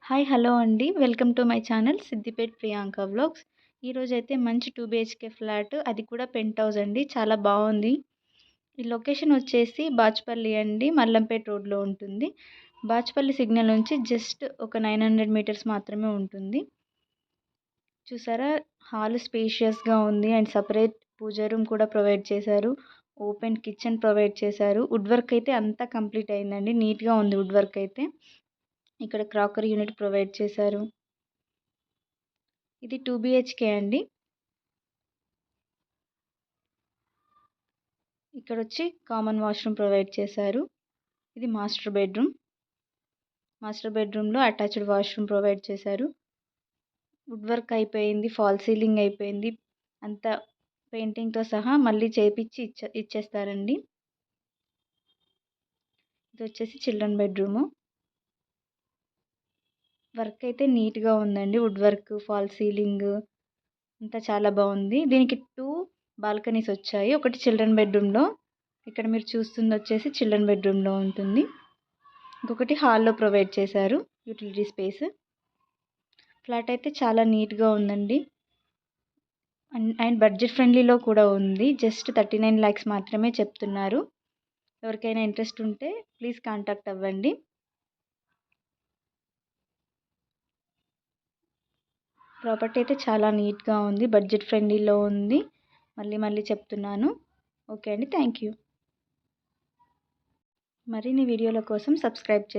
Hi hello అండి. Welcome to my channel Siddipet Priyanka vlogs. ఈరోజైతే మంచి 2 బీహెచ్‌కే ఫ్లాట్, అది కూడా పెంట్ హౌస్ అండి. చాలా బాగుంది. ఈ లొకేషన్ వచ్చేసి బాచ్పల్లి అండి, మల్లంపేట్ రోడ్లో ఉంటుంది. బాచ్పల్లి సిగ్నల్ నుంచి జస్ట్ ఒక 900 మీటర్స్ మాత్రమే ఉంటుంది. చూసారా, హాల్ స్పేషియస్గా ఉంది అండ్ సపరేట్ పూజ రూమ్ కూడా ప్రొవైడ్ చేశారు. ఓపెన్ కిచెన్ ప్రొవైడ్ చేశారు. వుడ్ వర్క్ అయితే అంతా కంప్లీట్ అయిందండి. నీట్గా ఉంది వుడ్ వర్క్ అయితే. ఇక్కడ క్రాకరీ యూనిట్ ప్రొవైడ్ చేశారు. ఇది 2 బీహెచ్‌కే అండి. ఇక్కడొచ్చి కామన్ వాష్రూమ్ ప్రొవైడ్ చేశారు. ఇది మాస్టర్ బెడ్రూమ్. మాస్టర్ బెడ్రూమ్‌లో అటాచ్డ్ వాష్రూమ్ ప్రొవైడ్ చేశారు. వుడ్ వర్క్ అయిపోయింది. ఫాల్ సీలింగ్ అయిపోయింది. అంతా పెయింటింగ్‌తో సహా మళ్ళీ చేపిచ్చి ఇచ్చేస్తారండి. ఇది వచ్చేసి చిల్డ్రన్ బెడ్రూము. వర్క్ అయితే నీట్‌గా ఉందండి. వుడ్ వర్క్, ఫాల్ సీలింగ్ అంతా చాలా బాగుంది. దీనికి 2 బాల్కనీస్ వచ్చాయి. ఒకటి చిల్డ్రన్ బెడ్రూమ్‌లో, ఇక్కడ మీరు చూస్తుంది వచ్చేసి చిల్డ్రన్ బెడ్రూమ్‌లో ఉంటుంది. ఇంకొకటి హాల్‌లో ప్రొవైడ్ చేశారు యూటిలిటీ స్పేస్. ఫ్లాట్ అయితే చాలా నీట్‌గా ఉందండి. అండ్ బడ్జెట్ ఫ్రెండ్లీలో కూడా ఉంది. జస్ట్ 39 lakhs మాత్రమే చెప్తున్నారు. ఎవరికైనా ఇంట్రెస్ట్ ఉంటే ప్లీజ్ కాంటాక్ట్ అవ్వండి. ప్రాపర్టీ అయితే చాలా నీట్‌గా ఉంది. బడ్జెట్ ఫ్రెండ్లీలో ఉంది. మళ్ళీ చెప్తున్నాను. ఓకే అండి. Thank you. మరిన్ని వీడియోల కోసం సబ్స్క్రైబ్ చేసుకోండి.